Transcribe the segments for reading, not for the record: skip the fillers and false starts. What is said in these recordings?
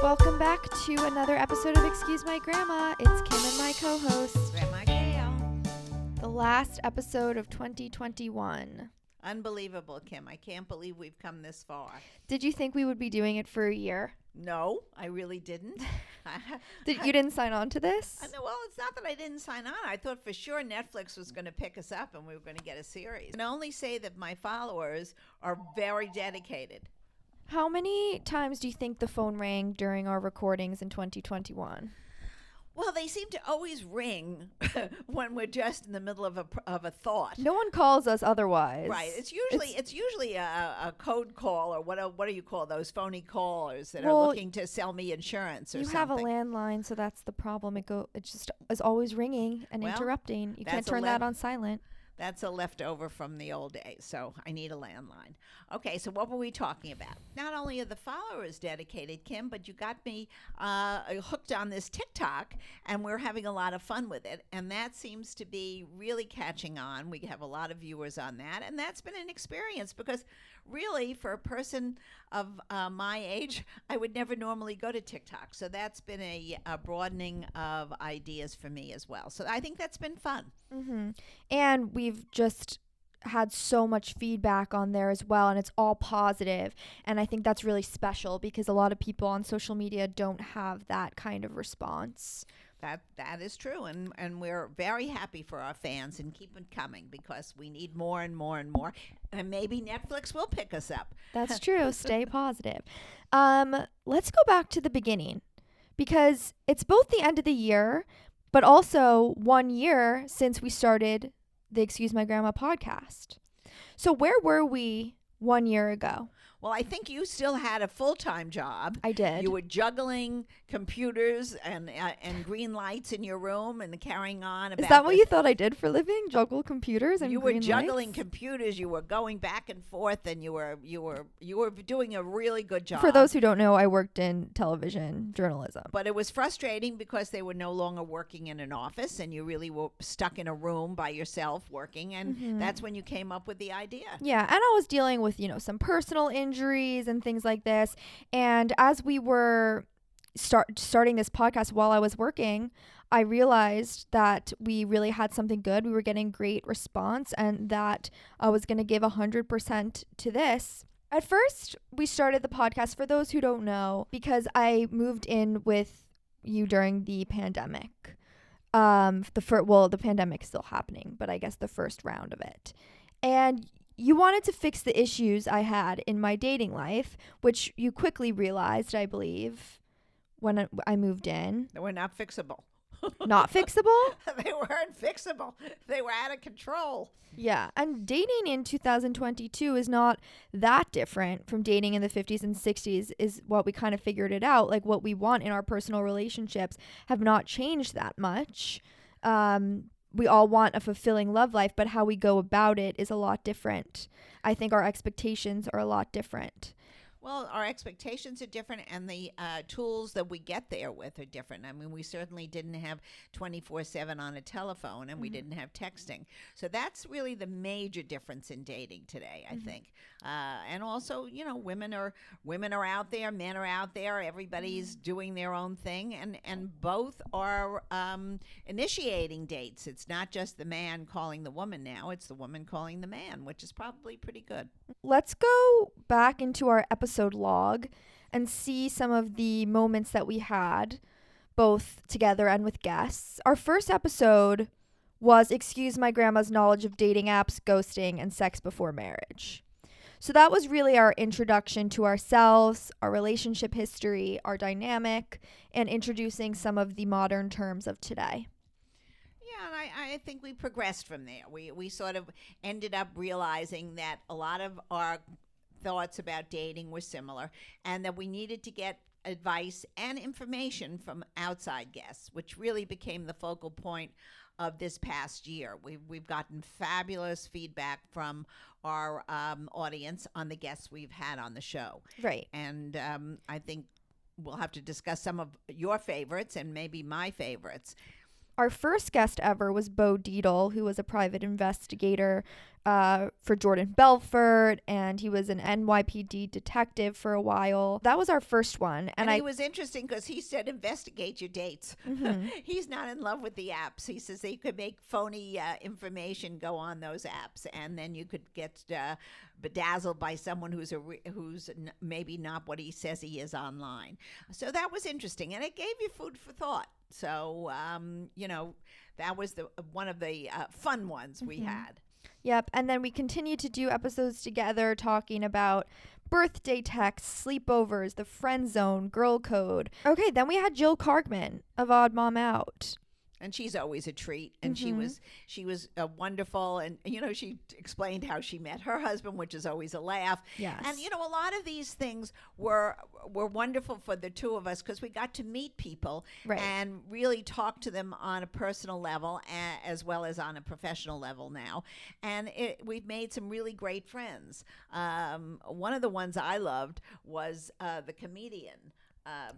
Welcome back to another episode of Excuse My Grandma. It's Kim and my co-host. Grandma Gail. The last episode of 2021. Unbelievable, Kim. I can't believe we've come this far. Did you think we would be doing it for a year? No, I really didn't. You didn't sign on to this? Well, it's not that I didn't sign on. I thought for sure Netflix was going to pick us up and we were going to get a series. I can only say that my followers are very dedicated. How many times do you think the phone rang during our recordings in 2021? Well, they seem to always ring when we're just in the middle of a thought. No one calls us otherwise. Right. It's usually a code call, or what do you call those phony callers that are looking to sell me insurance or you something. have a landline, so that's the problem. It just is always ringing and interrupting. You can't turn that on silent. That's a leftover from the old days, so I need a landline. Okay, so what were we talking about? Not only are the followers dedicated, Kim, but you got me hooked on this TikTok, and we're having a lot of fun with it, and that seems to be really catching on. We have a lot of viewers on that, and that's been an experience because really, for a person of my age, I would never normally go to TikTok, so that's been a broadening of ideas for me as well. So I think that's been fun. Mm-hmm. And we've just had so much feedback on there as well, and it's all positive. And I think that's really special because a lot of people on social media don't have that kind of response. That is true, and we're very happy for our fans, and keep it coming because we need more and more and more, and maybe Netflix will pick us up. That's true. Stay positive. Let's go back to the beginning because it's both the end of the year, but also 1 year since we started the Excuse My Grandma podcast. So where were we 1 year ago? Well, I think you still had a full-time job. I did. You were juggling computers and green lights in your room and carrying on. Is that what you thought I did for a living? Juggle computers and you green were juggling lights? Computers. You were going back and forth, and you were doing a really good job. For those who don't know, I worked in television journalism. But it was frustrating because they were no longer working in an office, and you really were stuck in a room by yourself working, and that's when you came up with the idea. Yeah, and I was dealing with, some personal injuries and things like this. And as we were starting this podcast while I was working, I realized that we really had something good. We were getting great response, and that I was going to give 100% to this. At first, we started the podcast, for those who don't know, because I moved in with you during the pandemic. The pandemic is still happening, but I guess the first round of it. And you wanted to fix the issues I had in my dating life, which you quickly realized, I believe, when I moved in. They were not fixable. Not fixable? They weren't fixable. They were out of control. Yeah, and dating in 2022 is not that different from dating in the 50s and 60s, is what we kind of figured it out. Like, what we want in our personal relationships have not changed that much. We all want a fulfilling love life, but how we go about it is a lot different. I think our expectations are a lot different. Well, our expectations are different, and the tools that we get there with are different. I mean, we certainly didn't have 24/7 on a telephone, and we didn't have texting. So that's really the major difference in dating today, I think. And also, women are out there, men are out there. Everybody's doing their own thing, and both are initiating dates. It's not just the man calling the woman now; it's the woman calling the man, which is probably pretty good. Let's go back into our episode log and see some of the moments that we had, both together and with guests. Our first episode was Excuse My Grandma's knowledge of dating apps, ghosting, and sex before marriage. So that was really our introduction to ourselves, our relationship history, our dynamic, and introducing some of the modern terms of today. Yeah, and I think we progressed from there. We sort of ended up realizing that a lot of our thoughts about dating were similar, and that we needed to get advice and information from outside guests, which really became the focal point of this past year. We've gotten fabulous feedback from our audience on the guests we've had on the show. Right. And I think we'll have to discuss some of your favorites and maybe my favorites. Our first guest ever was Bo Deedle, who was a private investigator for Jordan Belfort, and he was an NYPD detective for a while. That was our first one. And he was interesting because he said investigate your dates. Mhm. He's not in love with the apps. He says they could make phony information go on those apps, and then you could get bedazzled by someone who's maybe not what he says he is online. So that was interesting, and it gave you food for thought. So that was one of the fun ones we had. Yep. And then we continued to do episodes together talking about birthday texts, sleepovers, the friend zone, girl code. Okay, then we had Jill Kargman of Odd Mom Out. And she's always a treat, and Mhm. she was wonderful, and she explained how she met her husband, which is always a laugh. Yes. And a lot of these things were wonderful for the two of us because we got to meet people Right. and really talk to them on a personal level as well as on a professional level now. And we've made some really great friends. One of the ones I loved was the comedian.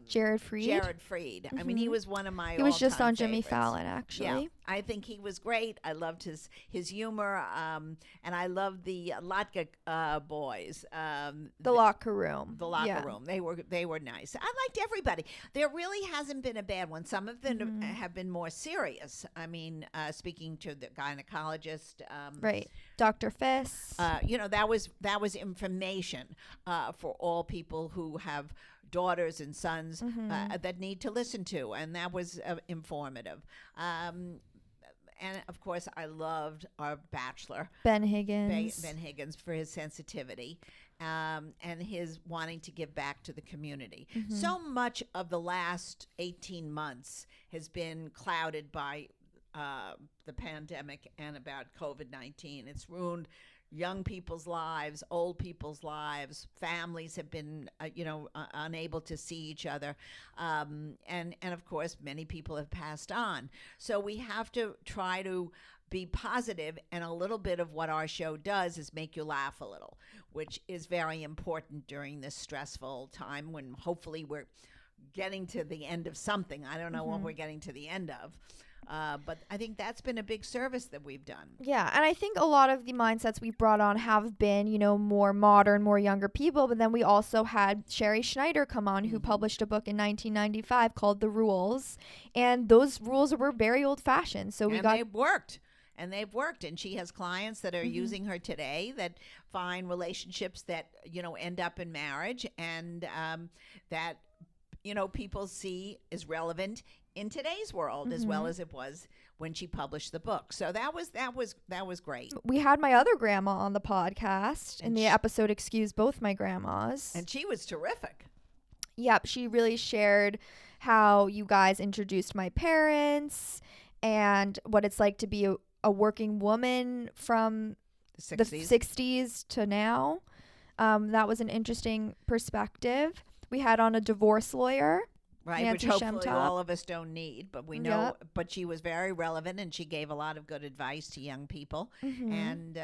Jared Freed. Jared Freed. I mean, he Mhm. was one of my He was just all-time on Jimmy favorites. Fallon, actually. Yeah, I think he was great. I loved his humor, and I loved the Latka boys. The locker room. The locker Yeah. room. They were nice. I liked everybody. There really hasn't been a bad one. Some of them Mhm. have been more serious. I mean, speaking to the gynecologist, Right. Dr. Fiss. that was information for all people who have daughters and sons that need to listen to, and that was informative. And of course, I loved our bachelor, Ben Higgins. Ben Higgins, for his sensitivity and his wanting to give back to the community. So much of the last 18 months has been clouded by the pandemic and about COVID-19. It's ruined young people's lives, old people's lives. Families have been, unable to see each other, and of course, many people have passed on. So we have to try to be positive, and a little bit of what our show does is make you laugh a little, which is very important during this stressful time when hopefully we're getting to the end of something. I don't know what we're getting to the end of. But I think that's been a big service that we've done. Yeah, and I think a lot of the mindsets we've brought on have been, more modern, more younger people. But then we also had Sherry Schneider come on, who published a book in 1995 called The Rules. And those rules were very old fashioned. So they've worked. And they've worked. And she has clients that are using her today that find relationships that, end up in marriage, and that, people see is relevant in today's world as well as it was when she published the book. So that was great. We had my other grandma on the podcast in the episode Excuse Both My Grandmas. And she was terrific. Yep, she really shared how you guys introduced my parents and what it's like to be a working woman from the 60s to now. That was an interesting perspective. We had on a divorce lawyer. Right, Nancy which hopefully Shemtop. all of us don't need, but we know. But she was very relevant, and she gave a lot of good advice to young people, and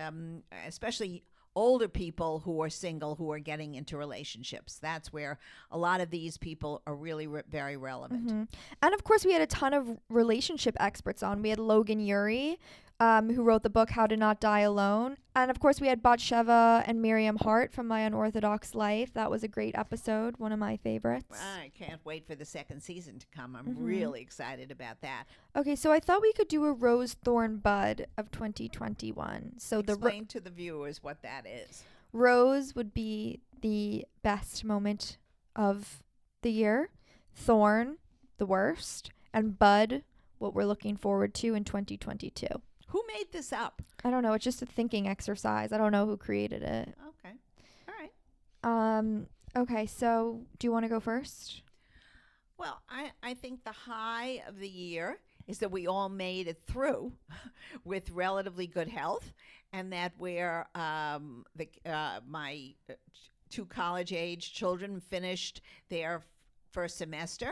especially older people who are single, who are getting into relationships. That's where a lot of these people are really very relevant. And of course, we had a ton of relationship experts on. We had Logan Ury, who wrote the book How to Not Die Alone. And of course, we had Batsheva and Miriam Hart from My Unorthodox Life. That was a great episode, one of my favorites. I can't wait for the second season to come. I'm really excited about that. Okay, so I thought we could do a Rose Thorn Bud of 2021. So Explain to the viewers what that is. Rose would be the best moment of the year, Thorn, the worst, and Bud, what we're looking forward to in 2022. Who made this up? I don't know. It's just a thinking exercise. I don't know who created it. Okay. All right. Okay, so do you want to go first? Well, I think the high of the year is that we all made it through with relatively good health, and that we're my two college-age children finished their first semester.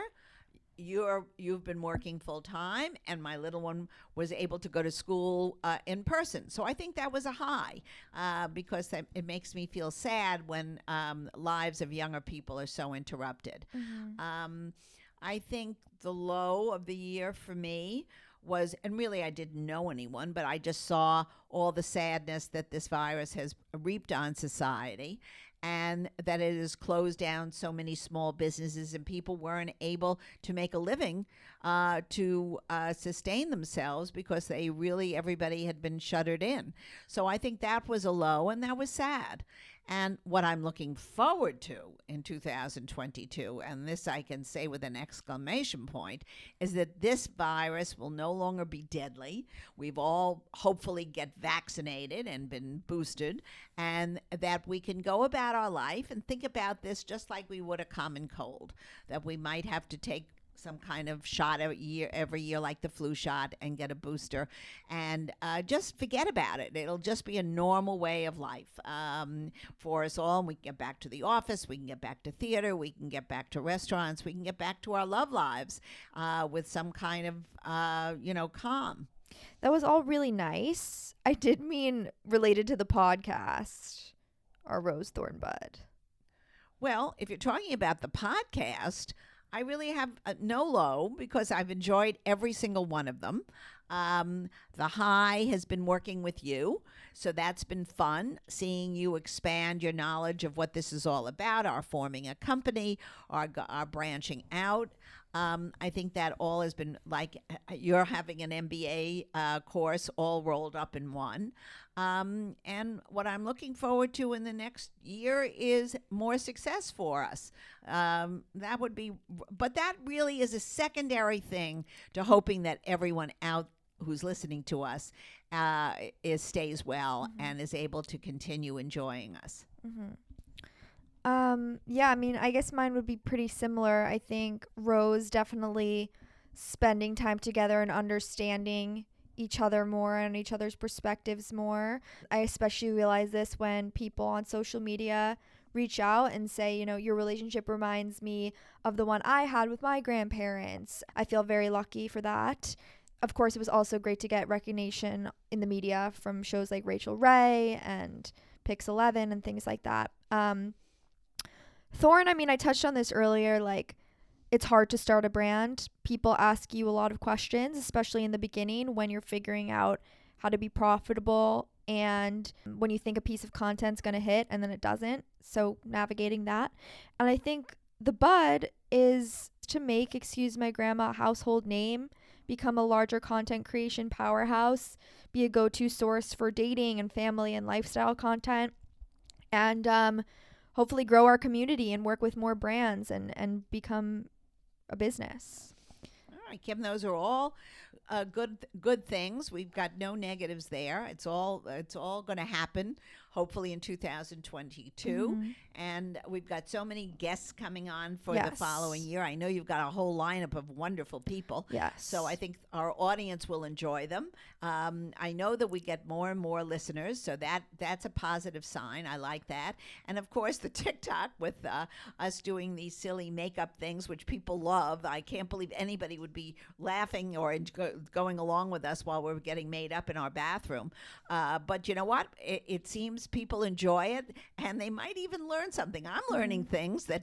You've been working full time, and my little one was able to go to school in person. So I think that was a high because it makes me feel sad when lives of younger people are so interrupted. I think the low of the year for me was, and really I didn't know anyone, but I just saw all the sadness that this virus has reaped on society, and that it has closed down so many small businesses, and people weren't able to make a living to sustain themselves because everybody had been shuttered in. So I think that was a low, and that was sad. And what I'm looking forward to in 2022, and this I can say with an exclamation point, is that this virus will no longer be deadly. We've all hopefully get vaccinated and been boosted, and that we can go about our life and think about this just like we would a common cold, that we might have to take some kind of shot every year, like the flu shot, and get a booster, and just forget about it. It'll just be a normal way of life for us all. And we can get back to the office, we can get back to theater, we can get back to restaurants, we can get back to our love lives with some kind of calm. That was all really nice. I did mean related to the podcast, our Rose Thorn Bud. Well, if you're talking about the podcast, I really have no low because I've enjoyed every single one of them. The high has been working with you, so that's been fun, seeing you expand your knowledge of what this is all about, our forming a company, our branching out. I think that all has been like you're having an MBA course all rolled up in one. And what I'm looking forward to in the next year is more success for us. That would be, but that really is a secondary thing to hoping that everyone out who's listening to us stays well and is able to continue enjoying us. Yeah, I mean, I guess mine would be pretty similar. I think Rose definitely spending time together and understanding each other more and each other's perspectives more. I especially realize this when people on social media reach out and say, your relationship reminds me of the one I had with my grandparents. I feel very lucky for that. Of course, it was also great to get recognition in the media from shows like Rachel Ray and Pix 11 and things like that. Thorn, I mean, I touched on this earlier, like, it's hard to start a brand. People ask you a lot of questions, especially in the beginning when you're figuring out how to be profitable and when you think a piece of content's going to hit and then it doesn't. So navigating that. And I think the bud is to make Excuse My Grandma a household name, become a larger content creation powerhouse, be a go-to source for dating and family and lifestyle content, and hopefully grow our community and work with more brands and become a business. All right, Kim, those are all good things. We've got no negatives there. It's all going to happen, hopefully in 2022. And we've got so many guests coming on for the following year. I know you've got a whole lineup of wonderful people. Yes. So I think our audience will enjoy them. I know that we get more and more listeners, so that's a positive sign. I like that. And of course, the TikTok with us doing these silly makeup things, which people love. I can't believe anybody would be laughing or going along with us while we're getting made up in our bathroom. But you know what? It seems people enjoy it, and they might even learn something. I'm learning things that,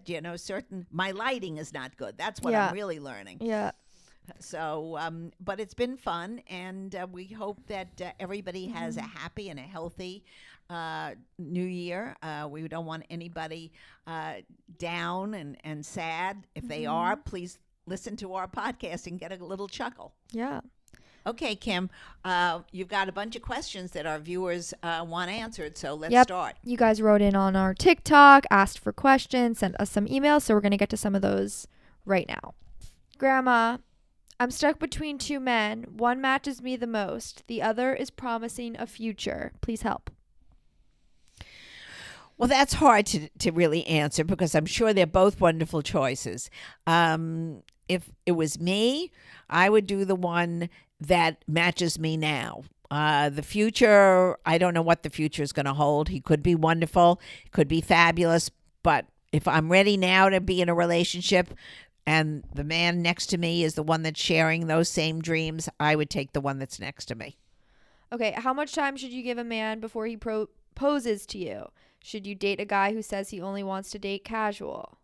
my lighting is not good. That's what I'm really learning. Yeah. So, but it's been fun, and we hope that everybody has a happy and a healthy new year. We don't want anybody down and sad. If they are, please listen to our podcast and get a little chuckle. Yeah. Okay, Kim, you've got a bunch of questions that our viewers want answered, so let's start. You guys wrote in on our TikTok, asked for questions, sent us some emails, so we're going to get to some of those right now. Grandma, I'm stuck between two men. One matches me the most. The other is promising a future. Please help. Well, that's hard to really answer because I'm sure they're both wonderful choices. If it was me, I would do the one that matches me now. The future, I don't know what the future is going to hold. He could be wonderful, could be fabulous, but if I'm ready now to be in a relationship and the man next to me is the one that's sharing those same dreams, I would take the one that's next to me. Okay, how much time should you give a man before he proposes to you? Should you date a guy who says he only wants to date casual?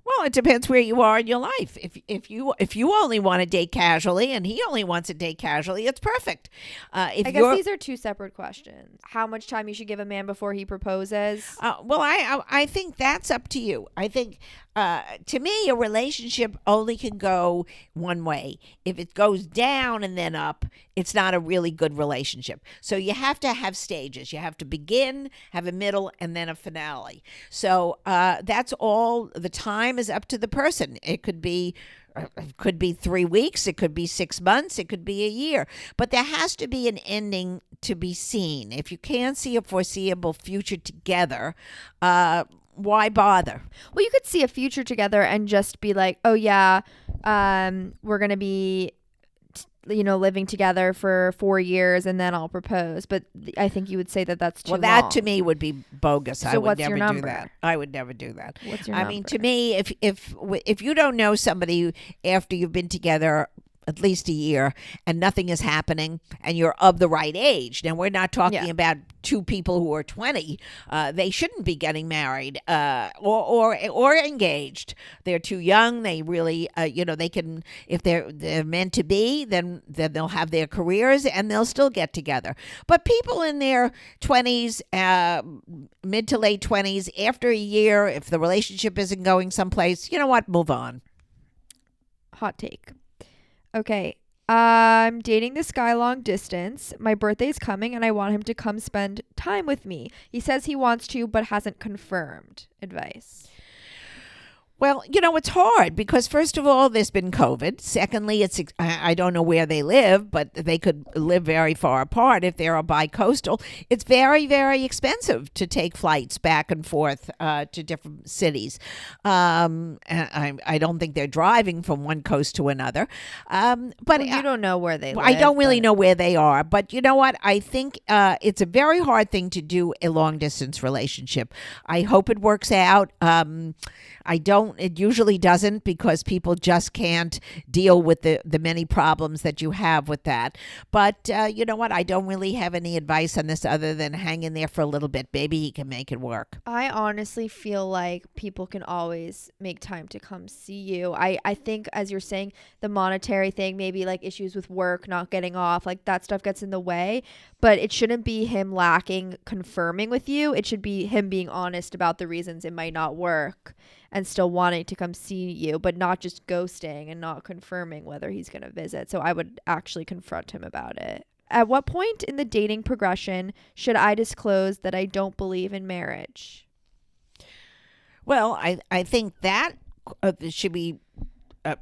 Well, it depends where you are in your life. If you only want to date casually and he only wants to date casually, it's perfect. If I guess you're these are two separate questions. How much time you should give a man before he proposes? well, I think that's up to you. I think to me, a relationship only can go one way. If it goes down and then up, it's not a really good relationship. So you have to have stages. You have to begin, have a middle, and then a finale. So that's all. The time is up to the person. It could be 3 weeks, it could be 6 months, it could be a year, but there has to be an ending to be seen. If you can't see a foreseeable future together, why bother? Well, you could see a future together and just be like, oh yeah, we're gonna be living together for 4 years and then I'll propose. But I think you would say that that's too Well, that long. to me would be bogus. So I would what's never your do number? that. I would never do that. What's your I number? mean, to me, if you don't know somebody after you've been together at least a year and nothing is happening and you're of the right age. Now, we're not talking Yeah. about two people who are 20. They shouldn't be getting married or engaged. They're too young. They really, they can, if they're meant to be, then they'll have their careers and they'll still get together. But people in their 20s, mid to late 20s, after a year, if the relationship isn't going someplace, you know what? Move on. Hot take. Okay. I'm dating this guy long distance. My birthday's coming and I want him to come spend time with me. He says he wants to, but hasn't confirmed. Advice. Well, it's hard because, first of all, there's been COVID. Secondly, I don't know where they live, but they could live very far apart if they're a bi-coastal. It's very, very expensive to take flights back and forth to different cities. And I don't think they're driving from one coast to another. But Well, you don't know where they live. I don't really but- know where they are. But you know what? I think it's a very hard thing to do a long-distance relationship. I hope it works out. It usually doesn't because people just can't deal with the many problems that you have with that. But you know what? I don't really have any advice on this other than hang in there for a little bit. Maybe he can make it work. I honestly feel like people can always make time to come see you. I think, as you're saying, the monetary thing, maybe like issues with work, not getting off, like that stuff gets in the way. But it shouldn't be him lacking confirming with you. It should be him being honest about the reasons it might not work and still wanting to come see you, but not just ghosting and not confirming whether he's going to visit. So I would actually confront him about it. At what point in the dating progression should I disclose that I don't believe in marriage? Well, I think that should be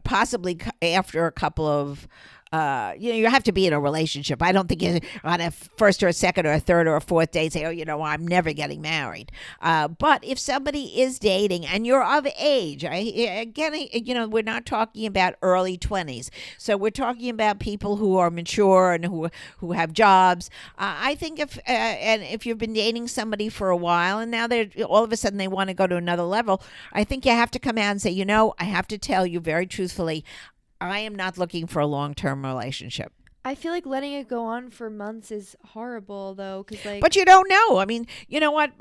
possibly after a couple of you have to be in a relationship. I don't think you on a first or a second or a third or a fourth date say, I'm never getting married. But if somebody is dating and you're of age, we're not talking about early 20s. So we're talking about people who are mature and who have jobs. I think if you've been dating somebody for a while and now they're all of a sudden they want to go to another level, I think you have to come out and say, I have to tell you very truthfully, I am not looking for a long-term relationship. I feel like letting it go on for months is horrible, though, because But you don't know. I mean, you know what?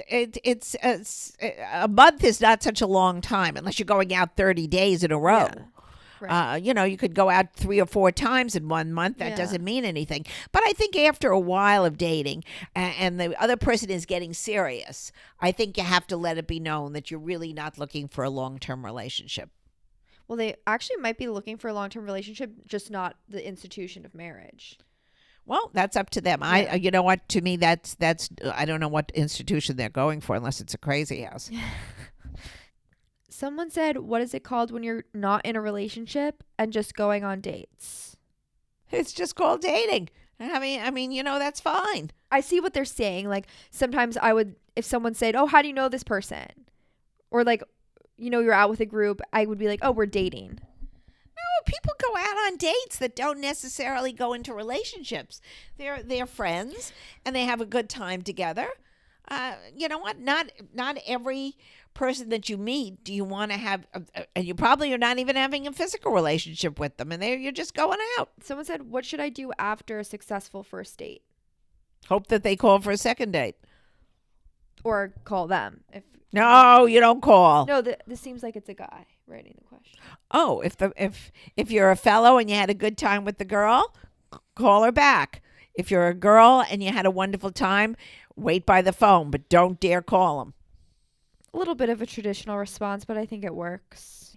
It's a month is not such a long time unless you're going out 30 days in a row. Yeah. Right. You could go out 3 or 4 times in 1 month. That doesn't mean anything. But I think after a while of dating and the other person is getting serious, I think you have to let it be known that you're really not looking for a long-term relationship. Well, they actually might be looking for a long-term relationship, just not the institution of marriage. Well, that's up to them. Yeah. You know what? To me, that's I don't know what institution they're going for unless it's a crazy house. Someone said, what is it called when you're not in a relationship and just going on dates? It's just called dating. I mean, that's fine. I see what they're saying. Like, sometimes if someone said, oh, how do you know this person? Or like, you're out with a group, I would be like, oh, we're dating. No, people go out on dates that don't necessarily go into relationships. They're friends and they have a good time together. You know what? Not every person that you meet do you want to have, and you probably are not even having a physical relationship with them, and you're just going out. Someone said, what should I do after a successful first date? Hope that they call for a second date. or call them. No, you don't call. No, this seems like it's a guy writing the question. Oh, if you're a fellow and you had a good time with the girl, call her back. If you're a girl and you had a wonderful time, wait by the phone, but don't dare call him. A little bit of a traditional response, but I think it works.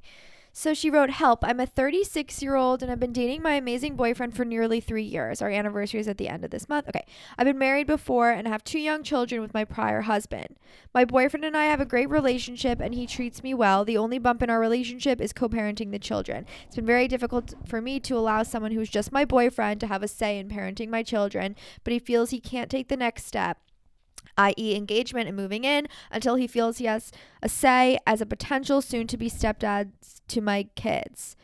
So she wrote, help, I'm a 36-year-old and I've been dating my amazing boyfriend for nearly 3 years. Our anniversary is at the end of this month. Okay. I've been married before and have 2 young children with my prior husband. My boyfriend and I have a great relationship and he treats me well. The only bump in our relationship is co-parenting the children. It's been very difficult for me to allow someone who's just my boyfriend to have a say in parenting my children, but he feels he can't take the next step, i.e. engagement and moving in, until he feels he has a say as a potential soon-to-be stepdad to my kids.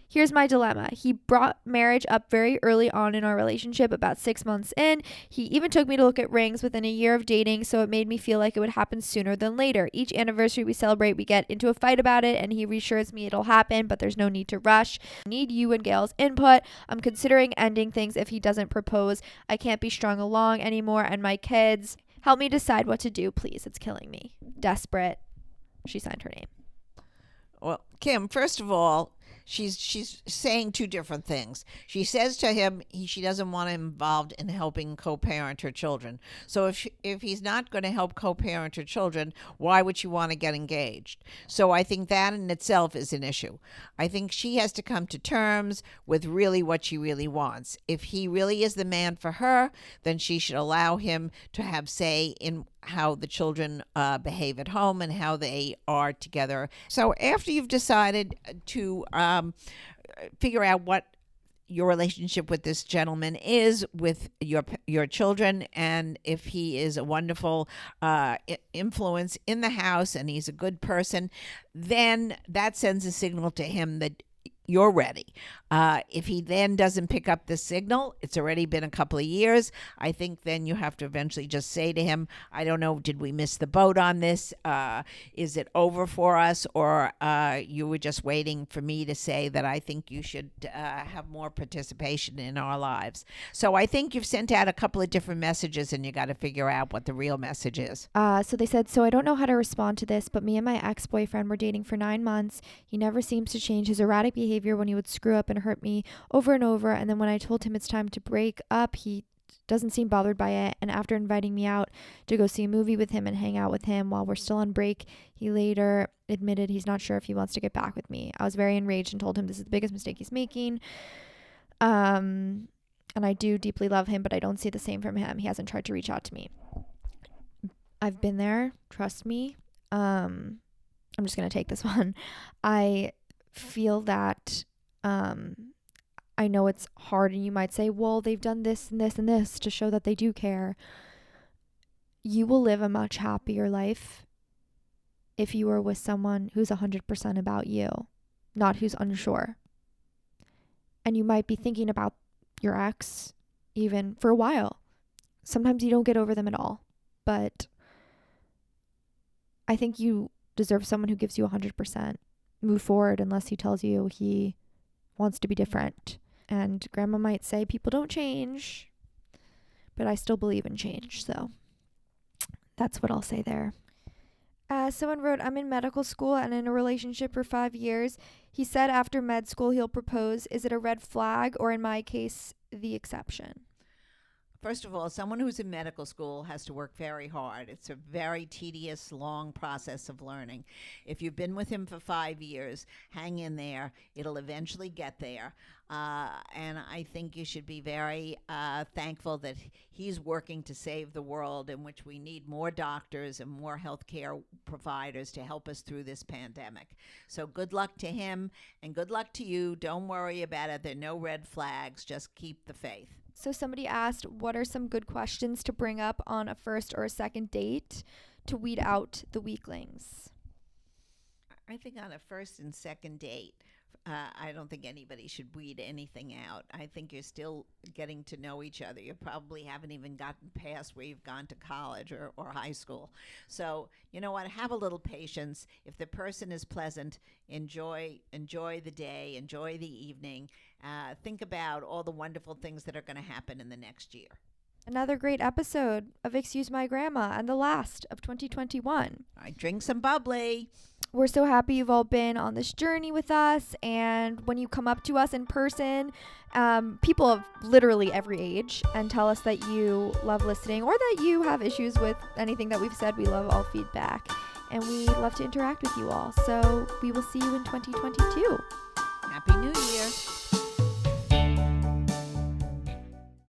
Here's my dilemma. He brought marriage up very early on in our relationship, about 6 months in. He even took me to look at rings within a year of dating, so it made me feel like it would happen sooner than later. Each anniversary we celebrate, we get into a fight about it, and he reassures me it'll happen, but there's no need to rush. I need you and Gail's input. I'm considering ending things if he doesn't propose. I can't be strung along anymore, and my kids. Help me decide what to do, please. It's killing me. Desperate. She signed her name. Well, Kim, first of all, she's saying two different things. She says to him she doesn't want him involved in helping co-parent her children. So if he's not going to help co-parent her children, why would she want to get engaged? So I think that in itself is an issue. I think she has to come to terms with really what she really wants. If he really is the man for her, then she should allow him to have say in how the children behave at home and how they are together. So after you've decided to figure out what your relationship with this gentleman is with your children, and if he is a wonderful influence in the house and he's a good person, then that sends a signal to him that you're ready. If he then doesn't pick up the signal, it's already been a couple of years. I think then you have to eventually just say to him, I don't know, did we miss the boat on this? Is it over for us? Or you were just waiting for me to say that I think you should have more participation in our lives. So I think you've sent out a couple of different messages and you got to figure out what the real message is. So they said, so I don't know how to respond to this, but me and my ex-boyfriend were dating for 9 months. He never seems to change his erratic behavior when he would screw up and hurt me over and over. And then when I told him it's time to break up, he doesn't seem bothered by it. And after inviting me out to go see a movie with him and hang out with him while we're still on break, he later admitted he's not sure if he wants to get back with me. I was very enraged and told him this is the biggest mistake he's making. And I do deeply love him, but I don't see the same from him. He hasn't tried to reach out to me. I've been there. Trust me. I'm just going to take this one. I feel that I know it's hard, and you might say, well, they've done this and this and this to show that they do care. You will live a much happier life if you are with someone who's 100% about you, not who's unsure. And you might be thinking about your ex even for a while. Sometimes you don't get over them at all, but I think you deserve someone who gives you 100%. Move forward unless he tells you he wants to be different. And grandma might say people don't change, but I still believe in change. So that's what I'll say there. Someone wrote, I'm in medical school and in a relationship for 5 years. He said after med school he'll propose. Is it a red flag, or in my case, the exception? First of all, someone who's in medical school has to work very hard. It's a very tedious, long process of learning. If you've been with him for 5 years, hang in there. It'll eventually get there. And I think you should be very thankful that he's working to save the world, in which we need more doctors and more healthcare providers to help us through this pandemic. So good luck to him and good luck to you. Don't worry about it. There are no red flags. Just keep the faith. So somebody asked, what are some good questions to bring up on a first or a second date to weed out the weaklings? I think on a first and second date, I don't think anybody should weed anything out. I think you're still getting to know each other. You probably haven't even gotten past where you've gone to college or high school. So, you know what? Have a little patience. If the person is pleasant, enjoy the day, enjoy the evening. Think about all the wonderful things that are going to happen in the next year. Another great episode of Excuse My Grandma, and the last of 2021. I drink some bubbly. We're so happy you've all been on this journey with us. And when you come up to us in person, people of literally every age, and tell us that you love listening or that you have issues with anything that we've said, we love all feedback. And we love to interact with you all. So we will see you in 2022. Happy New Year.